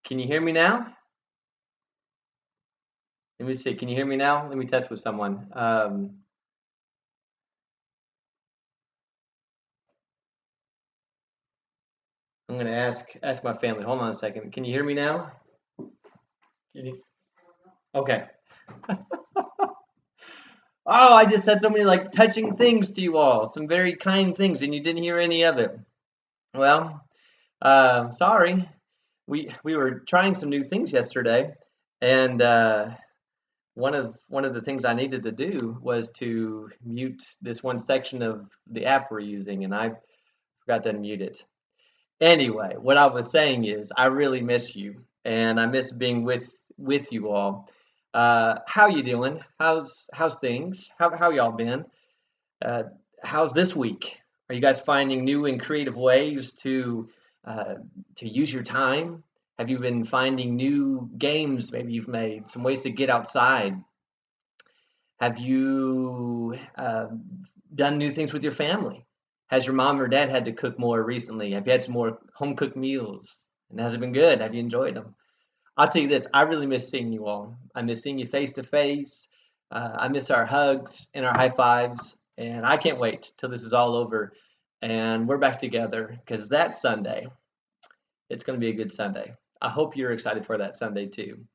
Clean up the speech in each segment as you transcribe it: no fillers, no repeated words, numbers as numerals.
Can you hear me now? Let me see. Can you hear me now? Let me test with someone. I'm gonna ask my family. Hold on a second. Can you hear me now? Can you? Okay. Oh, I just said so many like touching things to you all, some very kind things, and you didn't hear any of it. Well, sorry. We were trying some new things yesterday, and one of the things I needed to do was to mute this one section of the app we're using, and I forgot to unmute it. Anyway, what I was saying is I really miss you, and I miss being with you all. How you doing? How's things? How y'all been? Uh, how's this week? Are you guys finding new and creative ways uh, to use your time? Have you been finding new games maybe you've made, some ways to get outside? Have you done new things with your family? Has your mom or dad had to cook more recently? Have you had some more home cooked meals? And has it been good? Have you enjoyed them? I'll tell you this, I really miss seeing you all. I miss seeing you face to face. I miss our hugs and our high fives. And I can't wait till this is all over and we're back together because that Sunday, it's going to be a good Sunday. I hope you're excited for that Sunday too.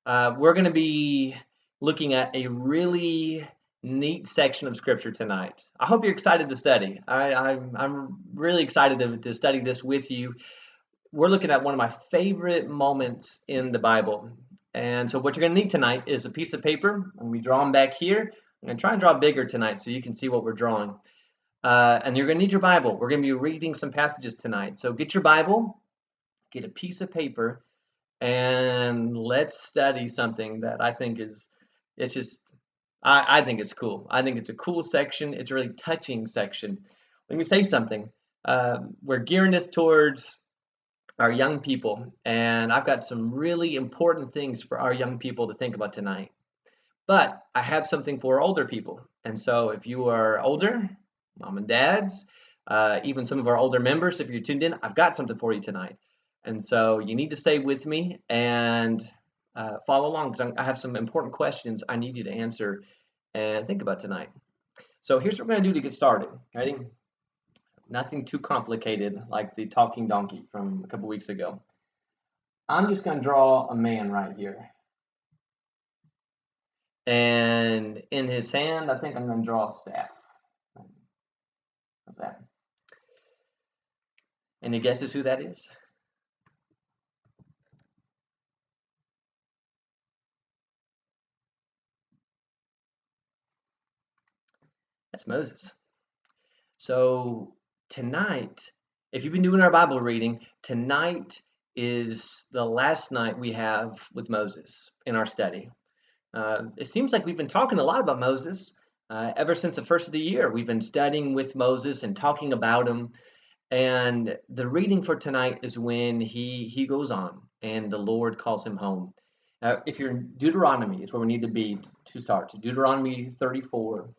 We're going to be looking at a really neat section of scripture tonight. I hope you're excited to study. I'm really excited to study this with you. We're looking at one of my favorite moments in the Bible. And so what you're going to need tonight is a piece of paper. I'm going to be drawing back here. I'm going to try and draw bigger tonight so you can see what we're drawing. And you're going to need your Bible. We're going to be reading some passages tonight. So get your Bible, get a piece of paper, and let's study something that I think it's just, I think it's cool. I think it's a cool section. It's a really touching section. Let me say something. We're gearing this towards our young people, and I've got some really important things for our young people to think about tonight. But I have something for older people. And so if you are older, mom and dads, even some of our older members, if you're tuned in, I've got something for you tonight. And so you need to stay with me and follow along because I have some important questions I need you to answer and think about tonight. So here's what we're going to do to get started. Ready? Nothing too complicated like the talking donkey from a couple weeks ago. I'm just going to draw a man right here. And in his hand, I think I'm going to draw a staff. What's that? Any guesses who that is? That's Moses. So tonight, if you've been doing our Bible reading, tonight is the last night we have with Moses in our study. It seems like we've been talking a lot about Moses ever since the first of the year. We've been studying with Moses and talking about him. And the reading for tonight is when he goes on and the Lord calls him home. If you're in Deuteronomy, is where we need to be to start. Deuteronomy 34.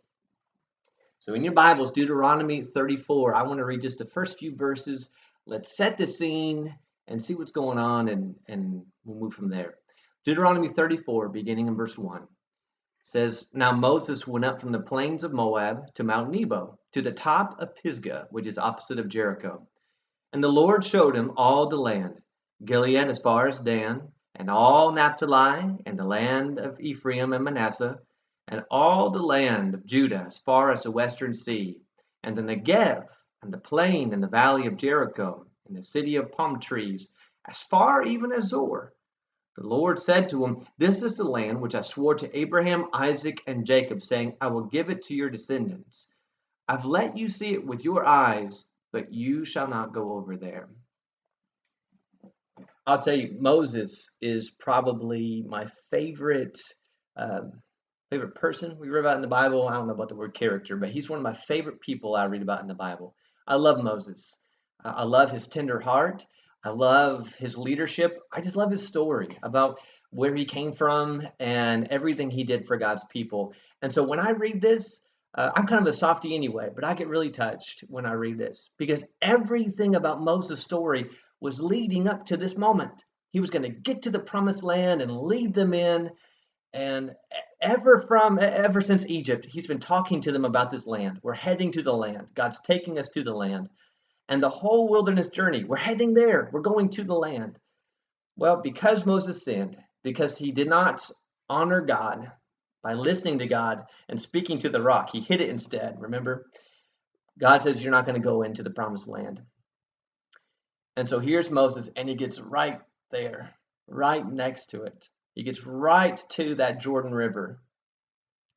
So in your Bibles, Deuteronomy 34, I want to read just the first few verses. Let's set the scene and see what's going on, and we'll move from there. Deuteronomy 34, beginning in verse 1, says, Now Moses went up from the plains of Moab to Mount Nebo, to the top of Pisgah, which is opposite of Jericho. And the Lord showed him all the land, Gilead as far as Dan, and all Naphtali, and the land of Ephraim and Manasseh, and all the land of Judah as far as the western sea, and the Negev, and the plain and the valley of Jericho, and the city of palm trees, as far even as Zoar. The Lord said to him, This is the land which I swore to Abraham, Isaac, and Jacob, saying, I will give it to your descendants. I've let you see it with your eyes, but you shall not go over there. I'll tell you, Moses is probably my favorite person we read about in the Bible. I don't know about the word character, but he's one of my favorite people I read about in the Bible. I love Moses. I love his tender heart. I love his leadership. I just love his story about where he came from and everything he did for God's people. And so when I read this, I'm kind of a softie anyway, but I get really touched when I read this because everything about Moses' story was leading up to this moment. He was going to get to the promised land and lead them in. And ever since Egypt, he's been talking to them about this land. We're heading to the land. God's taking us to the land. And the whole wilderness journey, we're heading there. We're going to the land. Well, because Moses sinned, because he did not honor God by listening to God and speaking to the rock, he hid it instead. Remember? God says you're not going to go into the promised land. And so here's Moses, and he gets right there, right next to it. He gets right to that Jordan River,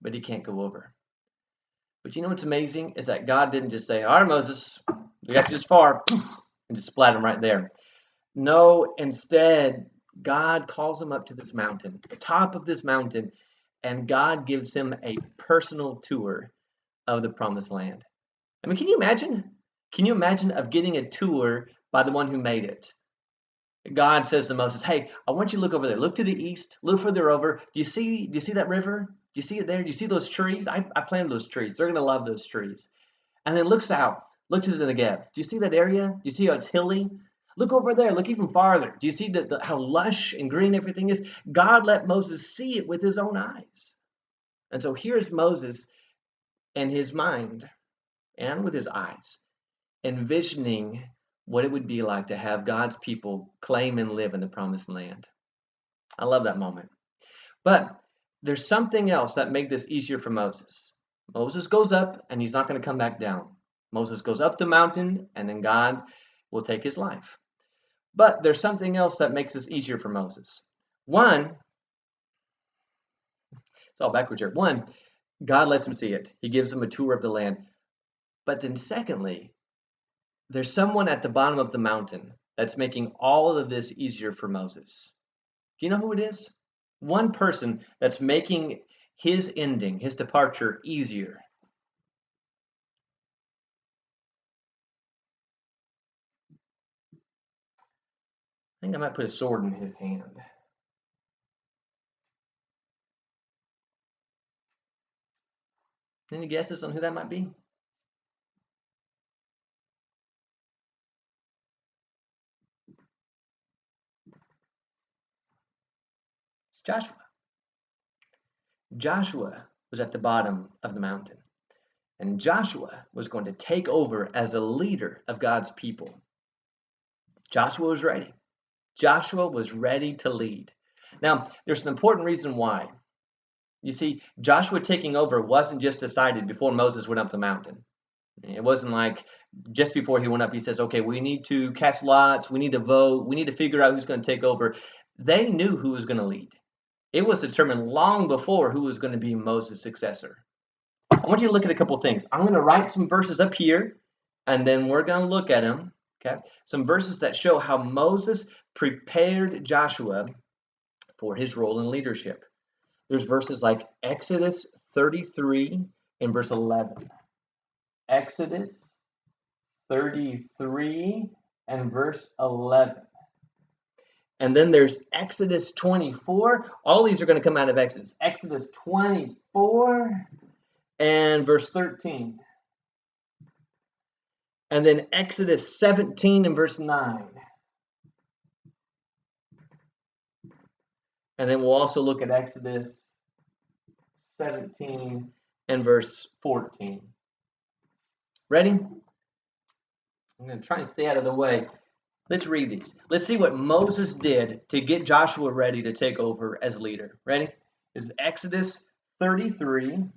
but he can't go over. But you know what's amazing is that God didn't just say, all right, Moses, we got you this far, and just splat him right there. No, instead, God calls him up to this mountain, the top of this mountain, and God gives him a personal tour of the promised land. I mean, can you imagine? Can you imagine of getting a tour by the one who made it? God says to Moses, hey, I want you to look over there. Look to the east, a little further over. Do you see that river? Do you see it there? Do you see those trees? I planted those trees. They're going to love those trees. And then look south. Look to the Negev. Do you see that area? Do you see how it's hilly? Look over there. Look even farther. Do you see how lush and green everything is? God let Moses see it with his own eyes. And so here's Moses in his mind and with his eyes, envisioning what it would be like to have God's people claim and live in the promised land. I love that moment. But there's something else that made this easier for Moses. Moses goes up and he's not going to come back down. Moses goes up the mountain and then God will take his life. But there's something else that makes this easier for Moses. One, it's all backwards here. One, God lets him see it. He gives him a tour of the land. But then secondly, there's someone at the bottom of the mountain that's making all of this easier for Moses. Do you know who it is? One person that's making his ending, his departure, easier. I think I might put a sword in his hand. Any guesses on who that might be? It's Joshua. Joshua was at the bottom of the mountain. And Joshua was going to take over as a leader of God's people. Joshua was ready. Joshua was ready to lead. Now, there's an important reason why. You see, Joshua taking over wasn't just decided before Moses went up the mountain. It wasn't like just before he went up, he says, okay, we need to cast lots, we need to vote, we need to figure out who's going to take over. They knew who was going to lead. It was determined long before who was going to be Moses' successor. I want you to look at a couple of things. I'm going to write some verses up here, and then we're going to look at them. Okay, some verses that show how Moses prepared Joshua for his role in leadership. There's verses like Exodus 33 and verse 11. Exodus 33 and verse 11. And then there's Exodus 24. All these are going to come out of Exodus. Exodus 24 and verse 13. And then Exodus 17 and verse 9. And then we'll also look at Exodus 17 and verse 14. Ready? I'm going to try and stay out of the way. Let's read these. Let's see what Moses did to get Joshua ready to take over as leader. Ready? This is Exodus 33 and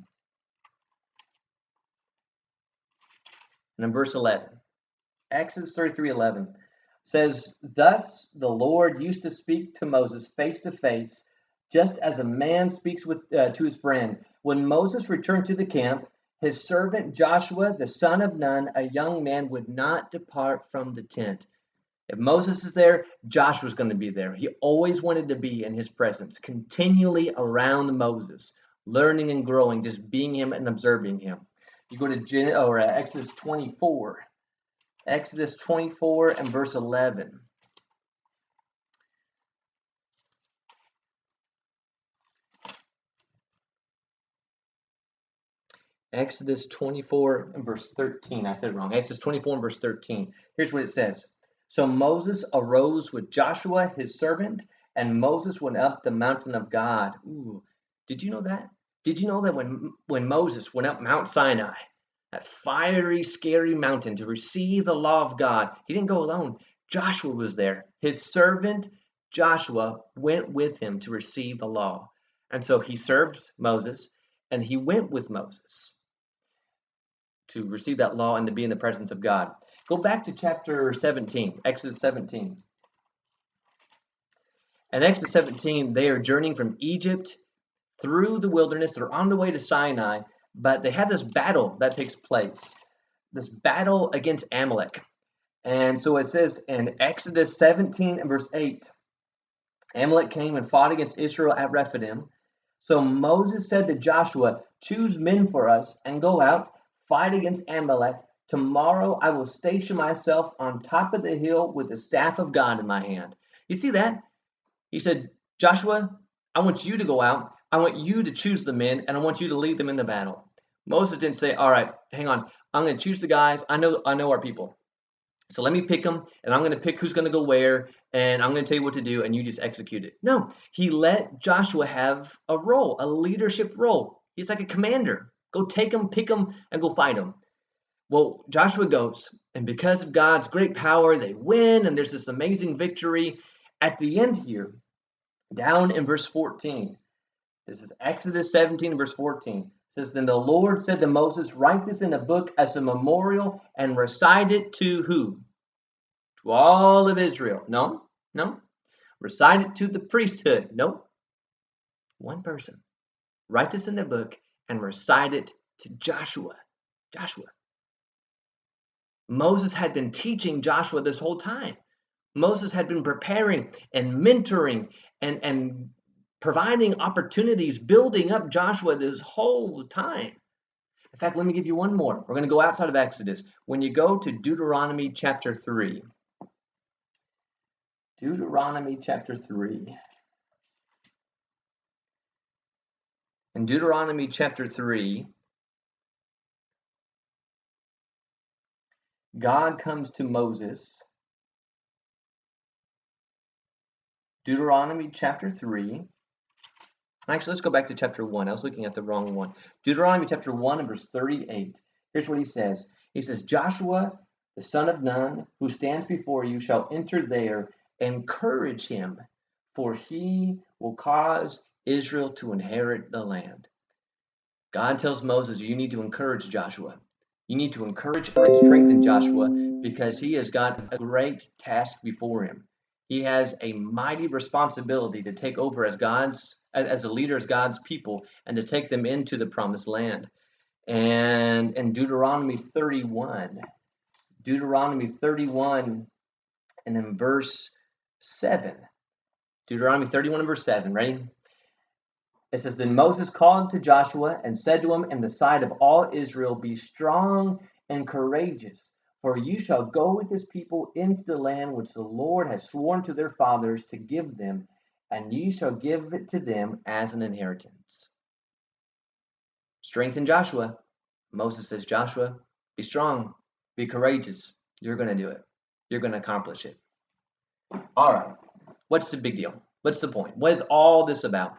then verse 11. Exodus 33:11 says, "Thus the Lord used to speak to Moses face to face, just as a man speaks to his friend. When Moses returned to the camp, his servant Joshua, the son of Nun, a young man, would not depart from the tent." If Moses is there, Joshua's going to be there. He always wanted to be in his presence, continually around Moses, learning and growing, just being him and observing him. You go to Exodus 24. Exodus 24 and verse 11. Exodus 24 and verse 13. I said it wrong. Exodus 24 and verse 13. Here's what it says. So Moses arose with Joshua his servant, and Moses went up the mountain of God. Ooh, did you know that? Did you know that when Moses went up Mount Sinai, that fiery, scary mountain to receive the law of God, he didn't go alone. Joshua was there. His servant Joshua went with him to receive the law. And so he served Moses, and he went with Moses to receive that law and to be in the presence of God. Go back to chapter 17, Exodus 17. In Exodus 17, they are journeying from Egypt through the wilderness. They're on the way to Sinai, but they have this battle that takes place, this battle against Amalek. And so it says in Exodus 17 and verse 8, Amalek came and fought against Israel at Rephidim. So Moses said to Joshua, choose men for us and go out, fight against Amalek. Tomorrow I will station myself on top of the hill with the staff of God in my hand. You see that? He said, Joshua, I want you to go out. I want you to choose the men, and I want you to lead them in the battle. Moses didn't say, all right, hang on. I'm going to choose the guys. I know our people. So let me pick them, and I'm going to pick who's going to go where, and I'm going to tell you what to do, and you just execute it. No, he let Joshua have a role, a leadership role. He's like a commander. Go take them, pick them, and go fight them. Well, Joshua goes, and because of God's great power, they win, and there's this amazing victory. At the end here, down in verse 14, this is Exodus 17, verse 14. It says, then the Lord said to Moses, write this in a book as a memorial and recite it to who? To all of Israel. No. Recite it to the priesthood. No. One person. Write this in the book and recite it to Joshua. Moses had been teaching Joshua this whole time. Moses had been preparing and mentoring and providing opportunities, building up Joshua this whole time. In fact, let me give you one more. We're going to go outside of Exodus. When you go to Deuteronomy chapter 3. Deuteronomy chapter 3. In Deuteronomy chapter 3, God comes to Moses. Deuteronomy chapter 3. Actually, let's go back to chapter 1. I was looking at the wrong one. Deuteronomy chapter 1 and verse 38. Here's what he says. He says, Joshua, the son of Nun, who stands before you, shall enter there. Encourage him, for he will cause Israel to inherit the land. God tells Moses, you need to encourage Joshua. You need to encourage and strengthen Joshua because he has got a great task before him. He has a mighty responsibility to take over as a leader, as God's people, and to take them into the promised land. And in Deuteronomy 31, and in verse 7. Deuteronomy 31 and verse 7, ready? It says, then Moses called to Joshua and said to him in the sight of all Israel, be strong and courageous, for you shall go with this people into the land which the Lord has sworn to their fathers to give them, and ye shall give it to them as an inheritance. Strengthen Joshua. Moses says, Joshua, be strong, be courageous. You're going to do it. You're going to accomplish it. All right. What's the big deal? What's the point? What is all this about?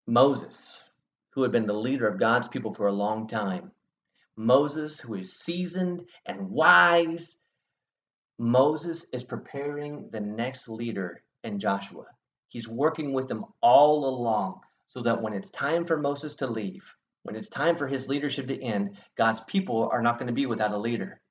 Moses, who had been the leader of God's people for a long time. Moses, who is seasoned and wise. Moses is preparing the next leader in Joshua. He's working with them all along so that when it's time for Moses to leave, when it's time for his leadership to end, God's people are not going to be without a leader.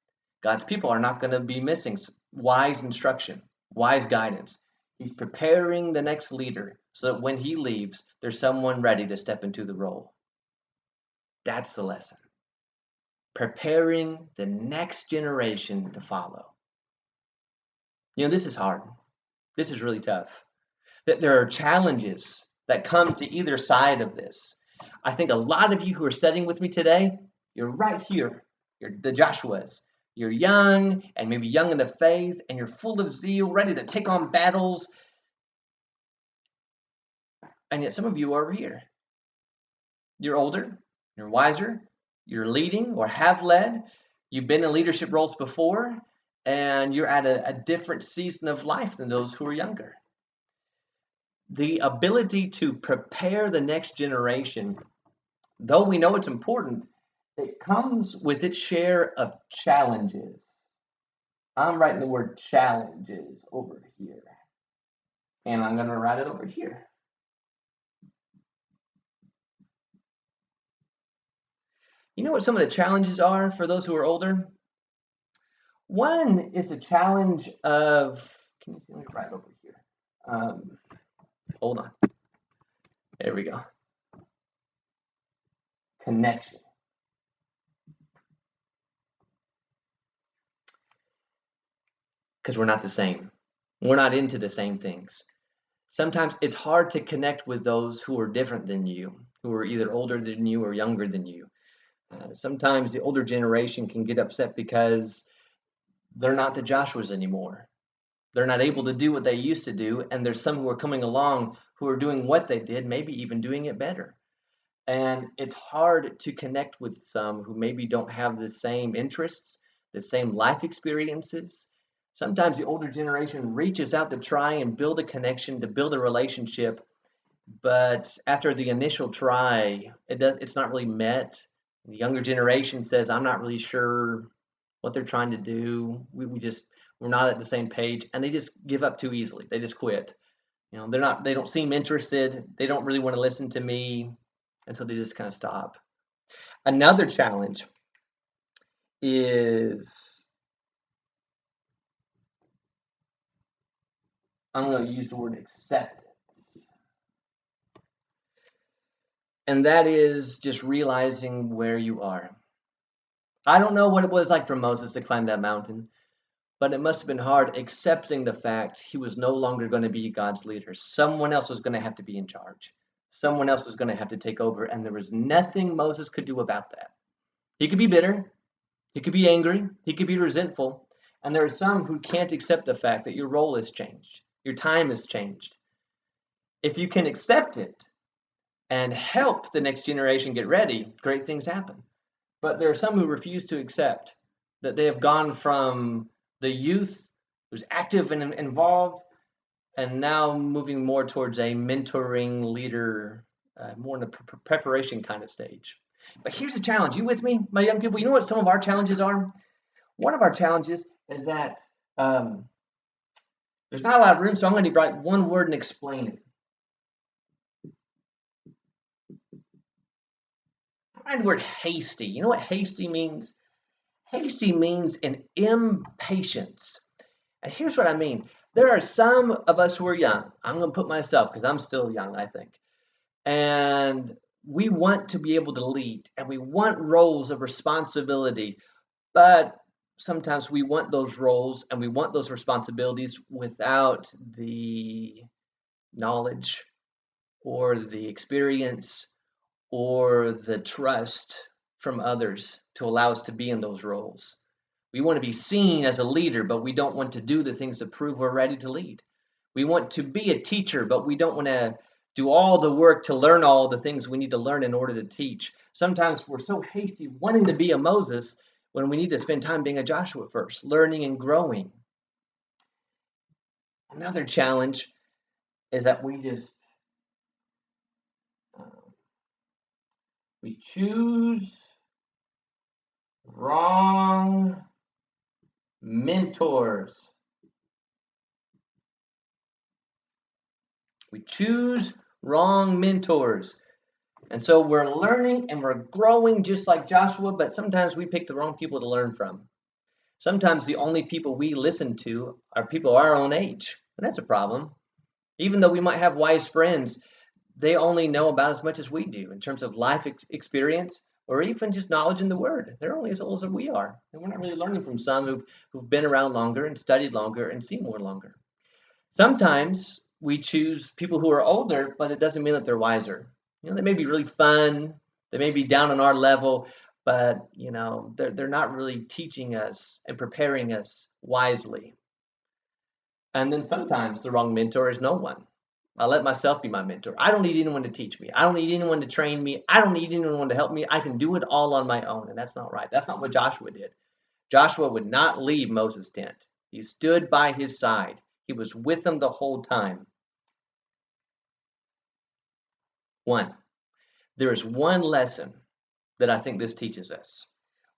God's people are not going to be missing wise instruction, wise guidance. He's preparing the next leader so that when he leaves, there's someone ready to step into the role. That's the lesson. Preparing the next generation to follow. You know, this is hard. This is really tough. There are challenges that come to either side of this. I think a lot of you who are studying with me today, you're right here. You're the Joshuas. You're young and maybe young in the faith, and you're full of zeal, ready to take on battles. And yet some of you are over here. You're older, you're wiser, you're leading or have led. You've been in leadership roles before, and you're at a different season of life than those who are younger. The ability to prepare the next generation, though we know it's important, it comes with its share of challenges. I'm writing the word challenges over here, and I'm going to write it over here. You know what some of the challenges are for those who are older? One is a challenge of, can you see me right over here? Hold on. There we go. Connection. Because we're not the same. We're not into the same things. Sometimes it's hard to connect with those who are different than you, who are either older than you or younger than you. Sometimes the older generation can get upset because they're not the Joshuas anymore. They're not able to do what they used to do, and there's some who are coming along who are doing what they did, maybe even doing it better. And it's hard to connect with some who maybe don't have the same interests, the same life experiences. Sometimes the older generation reaches out to try and build a connection, to build a relationship, but after the initial try, it's not really met. The younger generation says, I'm not really sure what they're trying to do. We're not at the same page, and they just give up too easily. They just quit. They don't seem interested. They don't really want to listen to me. And so they just kind of stop. Another challenge is, I'm going to use the word acceptance. And that is just realizing where you are. I don't know what it was like for Moses to climb that mountain, but it must have been hard accepting the fact he was no longer going to be God's leader. Someone else was going to have to be in charge. Someone else was going to have to take over, and there was nothing Moses could do about that. He could be bitter. He could be angry. He could be resentful. And there are some who can't accept the fact that your role has changed. Your time has changed. If you can accept it and help the next generation get ready, great things happen. But there are some who refuse to accept that they have gone from the youth who's active and involved, and now moving more towards a mentoring leader, more in the preparation kind of stage. But here's the challenge. You with me, my young people? You know what some of our challenges are? One of our challenges is that there's not a lot of room, so I'm going to write one word and explain it. I write the word hasty. You know what hasty means? Hasty means an impatience. And here's what I mean. There are some of us who are young. I'm going to put myself, because I'm still young, I think. And we want to be able to lead, and we want roles of responsibility, but sometimes we want those roles and we want those responsibilities without the knowledge or the experience or the trust from others to allow us to be in those roles. We want to be seen as a leader, but we don't want to do the things to prove we're ready to lead. We want to be a teacher, but we don't want to do all the work to learn all the things we need to learn in order to teach. Sometimes we're so hasty wanting to be a Moses when we need to spend time being a Joshua first, learning and growing. Another challenge is that we choose wrong mentors. We choose wrong mentors. And so we're learning and we're growing just like Joshua, but sometimes we pick the wrong people to learn from. Sometimes the only people we listen to are people our own age, and that's a problem. Even though we might have wise friends, they only know about as much as we do in terms of life experience or even just knowledge in the Word. They're only as old as we are, and we're not really learning from some who've been around longer and studied longer and seen more longer. Sometimes we choose people who are older, but it doesn't mean that they're wiser. They may be really fun, they may be down on our level, but they're not really teaching us and preparing us wisely. And then sometimes the wrong mentor is no one. I let myself be my mentor. I don't need anyone to teach me. I don't need anyone to train me. I don't need anyone to help me. I can do it all on my own, and that's not right. That's not what Joshua did. Joshua would not leave Moses' tent. He stood by his side. He was with him the whole time. One, there is one lesson that I think this teaches us.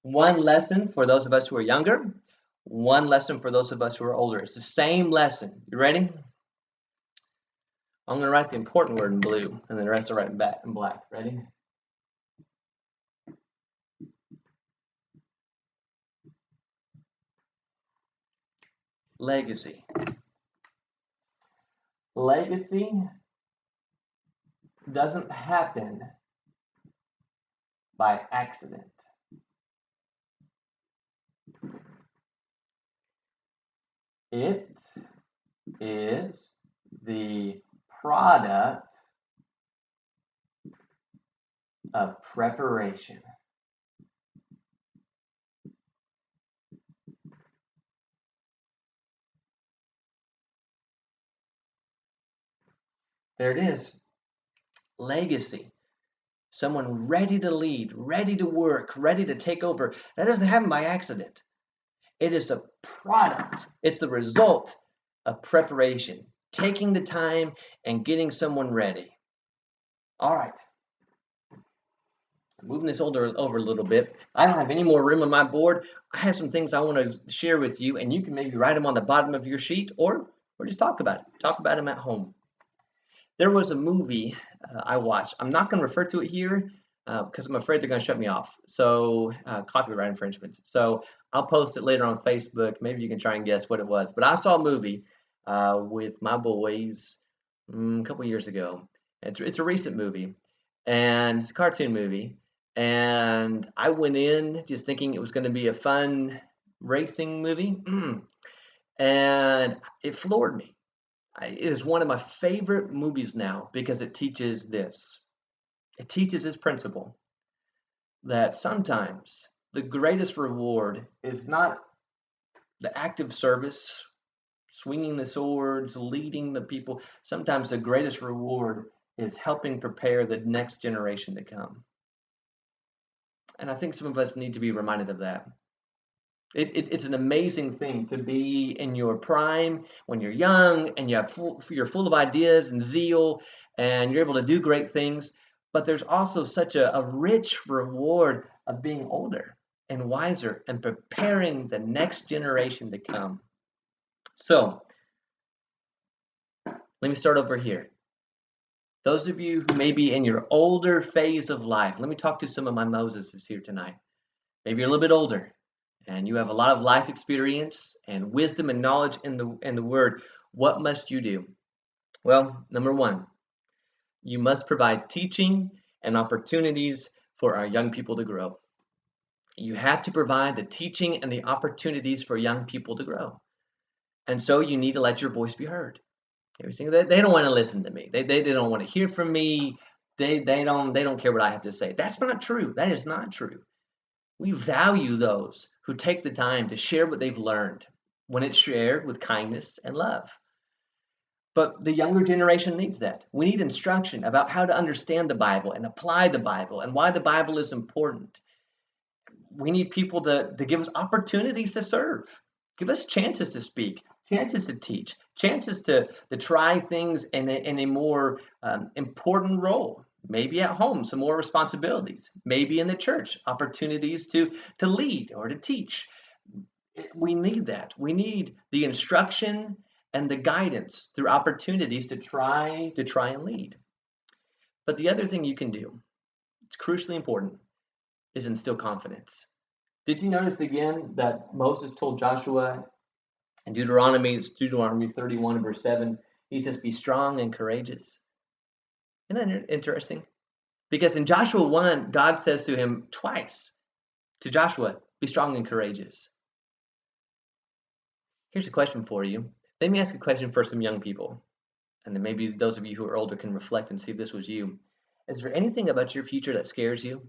One lesson for those of us who are younger, one lesson for those of us who are older. It's the same lesson. You ready? I'm going to write the important word in blue, and then the rest I'll write in black. Ready? Legacy. Legacy doesn't happen by accident. It is the product of preparation. There it is. Legacy. Someone ready to lead, ready to work, ready to take over. That doesn't happen by accident. It is a product. It's the result of preparation, taking the time and getting someone ready. All right. Moving this over a little bit. I don't have any more room on my board. I have some things I want to share with you, and you can maybe write them on the bottom of your sheet or just talk about it. Talk about them at home. There was a movie I watched. I'm not going to refer to it here because I'm afraid they're going to shut me off. So copyright infringement. So I'll post it later on Facebook. Maybe you can try and guess what it was. But I saw a movie with my boys a couple years ago. It's a recent movie, and it's a cartoon movie. And I went in just thinking it was going to be a fun racing movie, and it floored me. It is one of my favorite movies now because it teaches this. It teaches this principle that sometimes the greatest reward is not the active service, swinging the swords, leading the people. Sometimes the greatest reward is helping prepare the next generation to come. And I think some of us need to be reminded of that. It's an amazing thing to be in your prime when you're young and you're full of ideas and zeal and you're able to do great things. But there's also such a rich reward of being older and wiser and preparing the next generation to come. So let me start over here. Those of you who may be in your older phase of life, let me talk to some of my Moseses here tonight. Maybe you're a little bit older and you have a lot of life experience and wisdom and knowledge in the word. What must you do? Well, number one, you must provide teaching and opportunities for our young people to grow. You have to provide the teaching and the opportunities for young people to grow. And so you need to let your voice be heard. They don't want to listen to me. They don't want to hear from me. They don't care what I have to say. That's not true. That is not true. We value those who take the time to share what they've learned when it's shared with kindness and love. But the younger generation needs that. We need instruction about how to understand the Bible and apply the Bible and why the Bible is important. We need people to give us opportunities to serve. Give us chances to speak, chances to teach, chances to try things in a more important role. Maybe at home, some more responsibilities. Maybe in the church, opportunities to lead or to teach. We need that. We need the instruction and the guidance through opportunities to try and lead. But the other thing you can do, it's crucially important, is instill confidence. Did you notice again that Moses told Joshua in Deuteronomy 31 verse 7, he says, be strong and courageous. Isn't that interesting? Because in Joshua 1, God says to him twice, to Joshua, be strong and courageous. Here's a question for you. Let me ask a question for some young people. And then maybe those of you who are older can reflect and see if this was you. Is there anything about your future that scares you?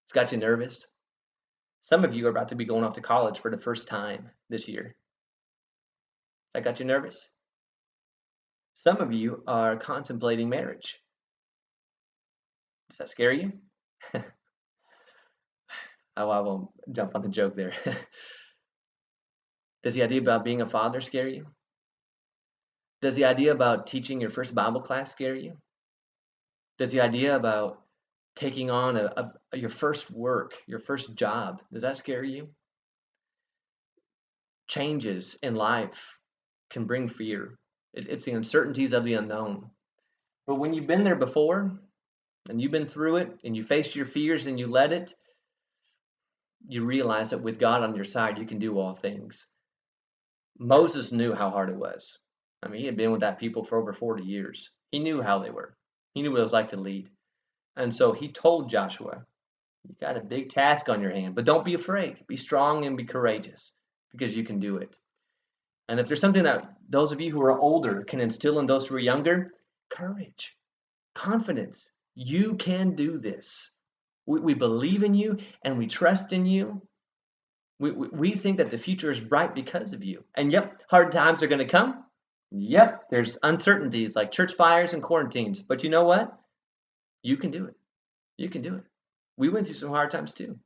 It's got you nervous? Some of you are about to be going off to college for the first time this year. That got you nervous? Some of you are contemplating marriage. Does that scare you? Oh, I won't jump on the joke there. Does the idea about being a father scare you? Does the idea about teaching your first Bible class scare you? Does the idea about taking on your first work, your first job, does that scare you? Changes in life can bring fear. It's the uncertainties of the unknown. But when you've been there before and you've been through it and you faced your fears and you let it, you realize that with God on your side, you can do all things. Moses knew how hard it was. I mean, he had been with that people for over 40 years. He knew how they were. He knew what it was like to lead. And so he told Joshua, you got a big task on your hand, but don't be afraid. Be strong and be courageous because you can do it. And if there's something that those of you who are older can instill in those who are younger, courage, confidence. You can do this. We believe in you and we trust in you. We think that the future is bright because of you. And yep, hard times are going to come. Yep, there's uncertainties like church fires and quarantines. But you know what? You can do it. You can do it. We went through some hard times too.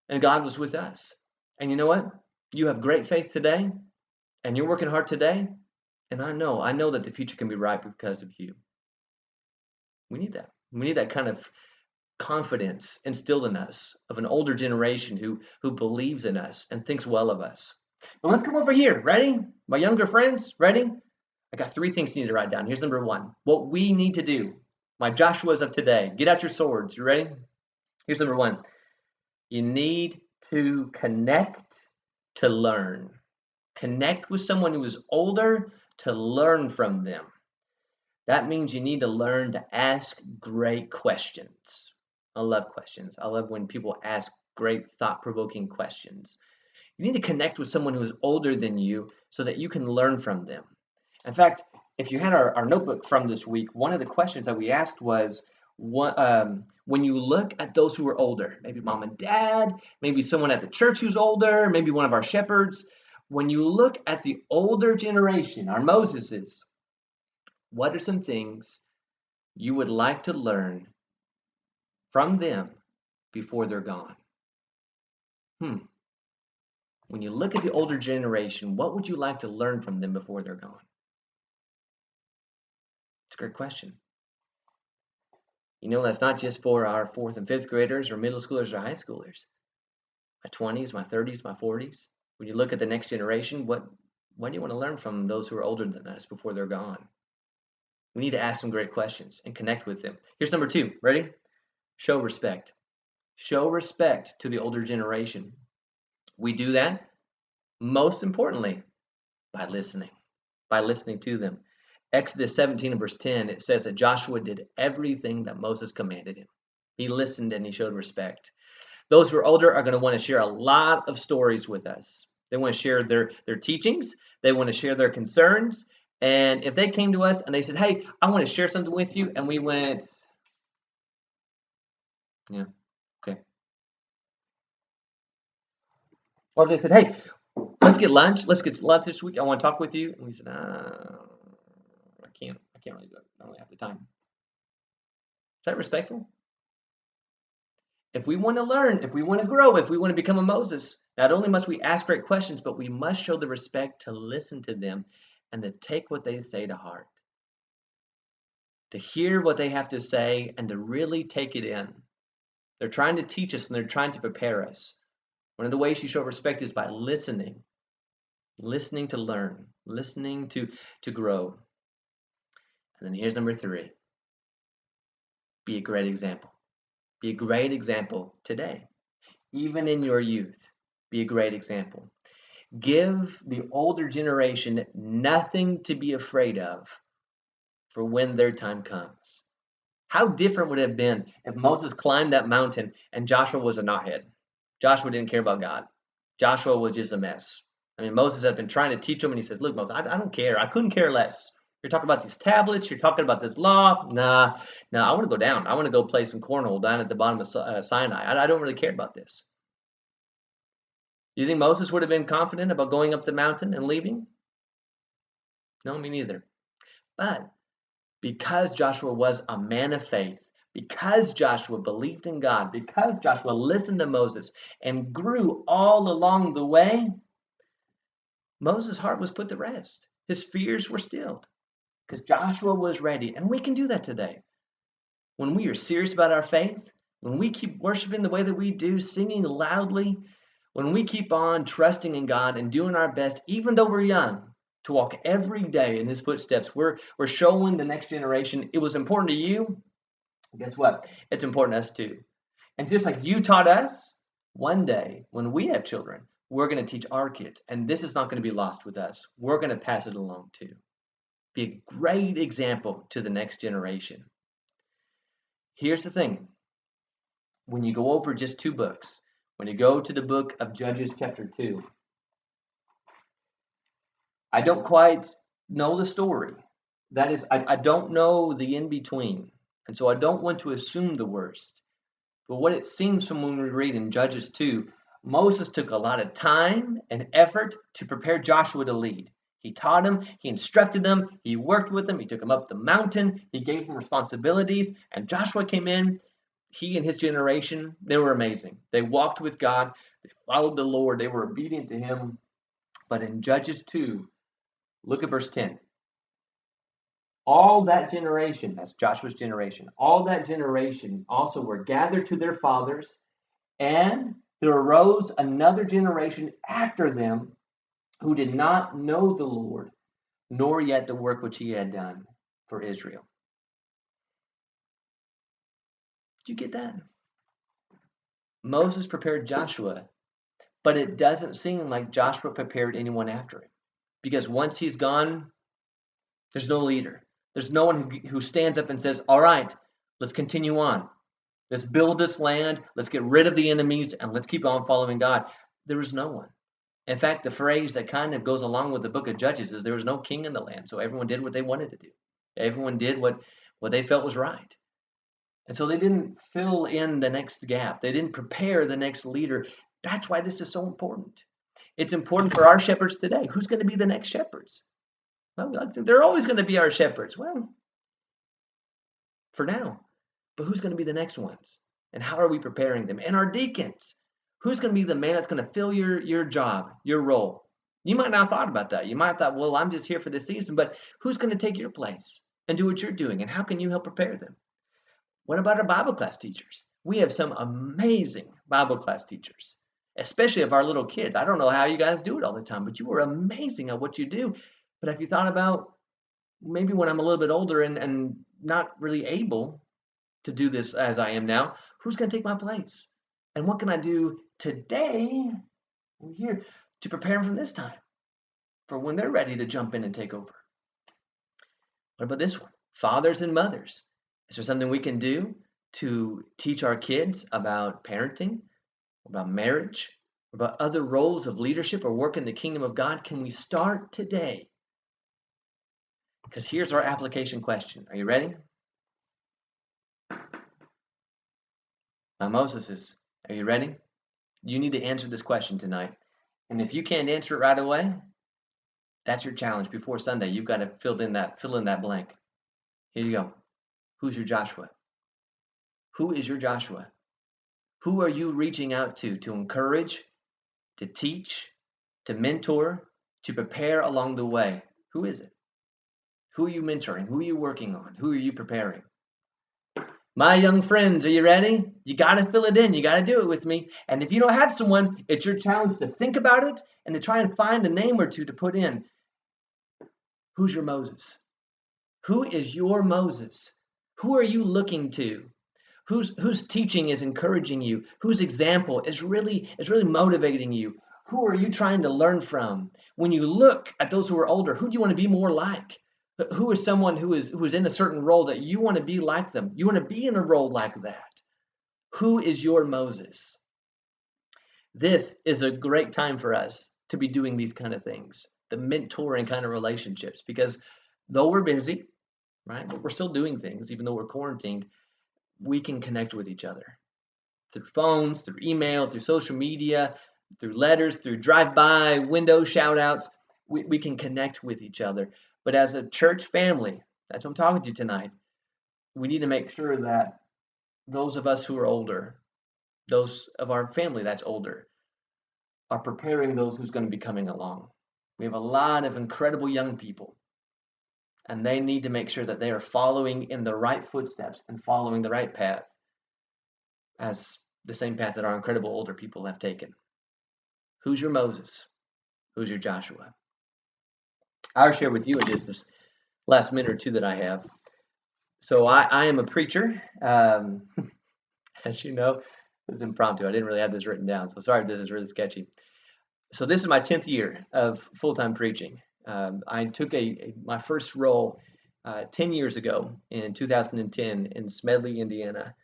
And God was with us. And you know what? You have great faith today. And you're working hard today. And I know that the future can be bright because of you. We need that. We need that kind of confidence instilled in us of an older generation who believes in us and thinks well of us. But let's come over here. Ready? My younger friends, ready? I got 3 things you need to write down. Here's number 1. What we need to do. My Joshuas of today. Get out your swords. You ready? Here's number 1. You need to connect to learn. Connect with someone who is older to learn from them. That means you need to learn to ask great questions. I love questions. I love when people ask great thought-provoking questions. You need to connect with someone who is older than you so that you can learn from them. In fact, if you had our notebook from this week, one of the questions that we asked was, when you look at those who are older, maybe mom and dad, maybe someone at the church who's older, maybe one of our shepherds, when you look at the older generation, our Moseses, what are some things you would like to learn from them before they're gone? When you look at the older generation, what would you like to learn from them before they're gone? It's a great question. You know, that's not just for our 4th and 5th graders or middle schoolers or high schoolers. My 20s, my 30s, my 40s. When you look at the next generation, what do you want to learn from those who are older than us before they're gone? We need to ask some great questions and connect with them. Here's number 2. Ready? Show respect. Show respect to the older generation. We do that, most importantly, by listening to them. Exodus 17 and verse 10, it says that Joshua did everything that Moses commanded him. He listened and he showed respect. Those who are older are going to want to share a lot of stories with us. They want to share their teachings. They want to share their concerns. And if they came to us and they said, hey, I want to share something with you, and we went, yeah, okay. Or if they said, hey, let's get lunch this week, I want to talk with you. And we said, I can't really do it. I don't really have the time. Is that respectful? If we want to learn, if we want to grow, if we want to become a Moses, not only must we ask great questions, but we must show the respect to listen to them and to take what they say to heart. To hear what they have to say and to really take it in. They're trying to teach us and they're trying to prepare us. One of the ways you show respect is by listening. Listening to learn. Listening to grow. And then here's number 3. Be a great example. Be a great example today. Even in your youth, be a great example. Give the older generation nothing to be afraid of for when their time comes. How different would it have been if Moses climbed that mountain and Joshua was a knothead? Joshua didn't care about God. Joshua was just a mess. I mean, Moses had been trying to teach him, and he says, look, Moses, I don't care. I couldn't care less. You're talking about these tablets. You're talking about this law. Nah, I want to go down. I want to go play some cornhole down at the bottom of Sinai. I don't really care about this. You think Moses would have been confident about going up the mountain and leaving? No, me neither. But because Joshua was a man of faith, because Joshua believed in God, because Joshua listened to Moses and grew all along the way, Moses' heart was put to rest. His fears were stilled because Joshua was ready. And we can do that today. When we are serious about our faith, when we keep worshiping the way that we do, singing loudly, when we keep on trusting in God and doing our best, even though we're young, to walk every day in his footsteps, we're showing the next generation it was important to you. Guess what? It's important to us too. And just like you taught us, one day when we have children, we're going to teach our kids. And this is not going to be lost with us. We're going to pass it along too. Be a great example to the next generation. Here's the thing. When you go over just 2 books, when you go to the book of Judges chapter 2, I don't quite know the story. That is, I don't know the in-between. And so I don't want to assume the worst. But what it seems from when we read in Judges 2, Moses took a lot of time and effort to prepare Joshua to lead. He taught him, he instructed them, he worked with them, he took them up the mountain, he gave them responsibilities, and Joshua came in. He and his generation, they were amazing. They walked with God, they followed the Lord, they were obedient to him. But in Judges 2, look at verse 10. All that generation, that's Joshua's generation, all that generation also were gathered to their fathers, and there arose another generation after them who did not know the Lord, nor yet the work which he had done for Israel. Did you get that? Moses prepared Joshua, but it doesn't seem like Joshua prepared anyone after him. Because once he's gone, there's no leader. There's no one who stands up and says, all right, let's continue on. Let's build this land. Let's get rid of the enemies and let's keep on following God. There was no one. In fact, the phrase that kind of goes along with the book of Judges is there was no king in the land. So everyone did what they wanted to do. Everyone did what they felt was right. And so they didn't fill in the next gap. They didn't prepare the next leader. That's why this is so important. It's important for our shepherds today. Who's going to be the next shepherds? Well, they're always going to be our shepherds. Well, for now. But who's going to be the next ones? And how are we preparing them? And our deacons. Who's going to be the man that's going to fill your job, your role? You might not have thought about that. You might have thought, well, I'm just here for this season. But who's going to take your place and do what you're doing? And how can you help prepare them? What about our Bible class teachers? We have some amazing Bible class teachers, especially of our little kids. I don't know how you guys do it all the time, but you are amazing at what you do. But have you thought about maybe when I'm a little bit older and not really able to do this as I am now, who's going to take my place? And what can I do today here to prepare them from this time for when they're ready to jump in and take over? What about this one? Fathers and mothers. Is there something we can do to teach our kids about parenting, about marriage, about other roles of leadership or work in the kingdom of God? Can we start today? Because here's our application question. Are you ready? Now, Moses, are you ready? You need to answer this question tonight. And if you can't answer it right away, that's your challenge. Before Sunday, you've got to fill in that blank. Here you go. Who's your Joshua? Who is your Joshua? Who are you reaching out to encourage, to teach, to mentor, to prepare along the way? Who is it? Who are you mentoring? Who are you working on? Who are you preparing? My young friends, are you ready? You got to fill it in. You got to do it with me. And if you don't have someone, it's your challenge to think about it and to try and find a name or two to put in. Who's your Moses? Who is your Moses? Who are you looking to? Whose teaching is encouraging you? Whose example is really motivating you? Who are you trying to learn from? When you look at those who are older, who do you want to be more like? Who is someone who is in a certain role that you want to be like them? You want to be in a role like that. Who is your Moses? This is a great time for us to be doing these kind of things, the mentoring kind of relationships, because though we're busy, right, but we're still doing things, even though we're quarantined, we can connect with each other through phones, through email, through social media, through letters, through drive-by, window shout-outs. We can connect with each other. But as a church family, that's what I'm talking to you tonight, we need to make sure that those of us who are older, those of our family that's older, are preparing those who's going to be coming along. We have a lot of incredible young people, and they need to make sure that they are following in the right footsteps and following the right path as the same path that our incredible older people have taken. Who's your Moses? Who's your Joshua? I'll share with you in just this last minute or two that I have. So I am a preacher. As you know, it's impromptu. I didn't really have this written down, so sorry if this is really sketchy. So this is my 10th year of full-time preaching. I took my first role 10 years ago in 2010 in Smedley, Indiana.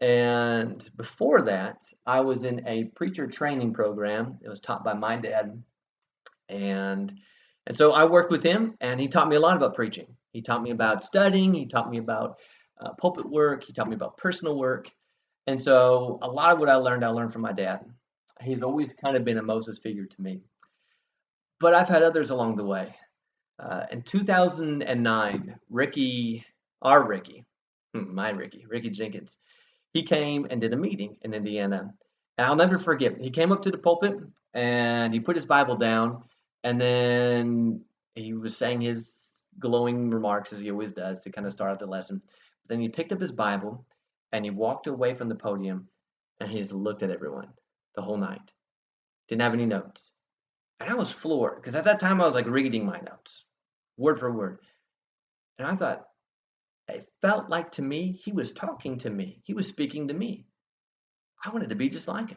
And before that, I was in a preacher training program. It was taught by my dad. And so I worked with him, and he taught me a lot about preaching. He taught me about studying. He taught me about pulpit work. He taught me about personal work. And so a lot of what I learned from my dad. He's always kind of been a Moses figure to me. But I've had others along the way. In 2009, Ricky Jenkins, he came and did a meeting in Indiana. And I'll never forget, he came up to the pulpit and he put his Bible down, and then he was saying his glowing remarks, as he always does, to kind of start out the lesson. But then he picked up his Bible and he walked away from the podium and he just looked at everyone the whole night. Didn't have any notes. And I was floored, because at that time I was like reading my notes, word for word. And I thought, it felt like to me, he was talking to me. He was speaking to me. I wanted to be just like him.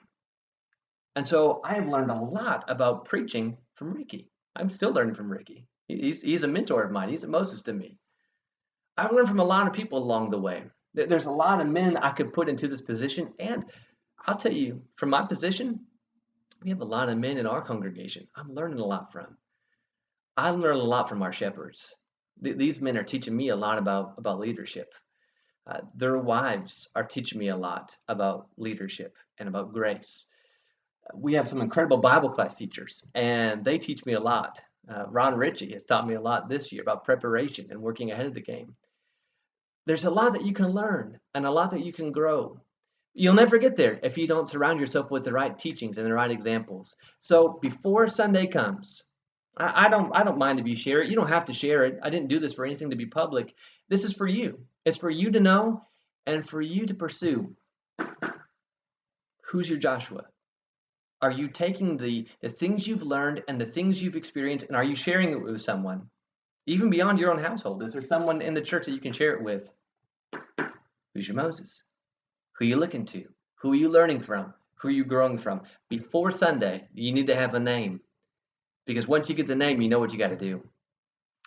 And so I have learned a lot about preaching from Ricky. I'm still learning from Ricky. He's a mentor of mine. He's a Moses to me. I've learned from a lot of people along the way. There's a lot of men I could put into this position. And I'll tell you, from my position, we have a lot of men in our congregation I'm learning a lot from. I learn a lot from our shepherds. These men are teaching me a lot about leadership. Their wives are teaching me a lot about leadership and about grace. We have some incredible Bible class teachers, and they teach me a lot. Ron Ritchie has taught me a lot this year about preparation and working ahead of the game. There's a lot that you can learn and a lot that you can grow. You'll never get there if you don't surround yourself with the right teachings and the right examples. So before Sunday comes, I don't mind if you share it. You don't have to share it. I didn't do this for anything to be public. This is for you. It's for you to know and for you to pursue. Who's your Joshua? Are you taking the things you've learned and the things you've experienced, and are you sharing it with someone? Even beyond your own household, is there someone in the church that you can share it with? Who's your Moses? Who are you looking to? Who are you learning from? Who are you growing from? Before Sunday, you need to have a name. Because once you get the name, you know what you got to do.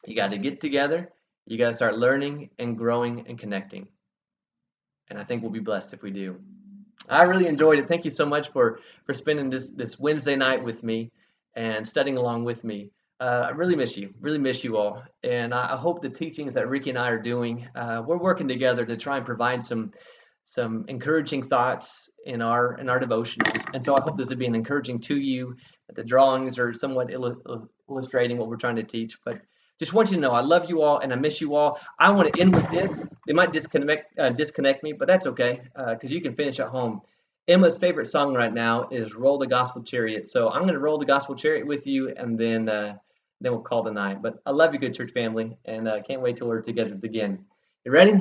You got to get together. You got to start learning and growing and connecting. And I think we'll be blessed if we do. I really enjoyed it. Thank you so much for spending this Wednesday night with me and studying along with me. I really miss you all. And I hope the teachings that Ricky and I are doing, we're working together to try and provide some encouraging thoughts in our devotionals. And so I hope this would be an encouraging to you. That the drawings are somewhat illustrating what we're trying to teach. But just want you to know I love you all and I miss you all. I want to end with this. They might disconnect me, but that's okay, because you can finish at home. Emma's favorite song right now is "Roll the Gospel Chariot." So I'm going to roll the Gospel Chariot with you, and then we'll call the night. But I love you, good church family, and can't wait till we're together again. You ready?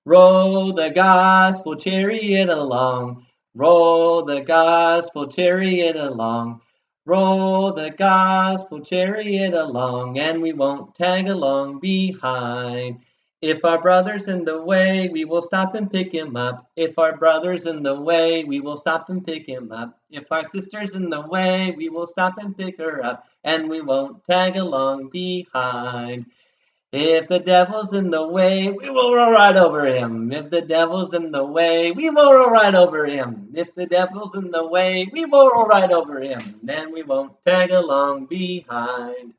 Roll the gospel chariot along. Roll the gospel chariot along. Roll the gospel chariot along, and we won't tag along behind. If our brother's in the way, we will stop and pick him up. If our brother's in the way, we will stop and pick him up. If our sister's in the way, we will stop and pick her up, and we won't tag along behind. If the devil's in the way, we will roll right over him. If the devil's in the way, we will roll right over him. If the devil's in the way, we will roll right over him. Then we won't tag along behind.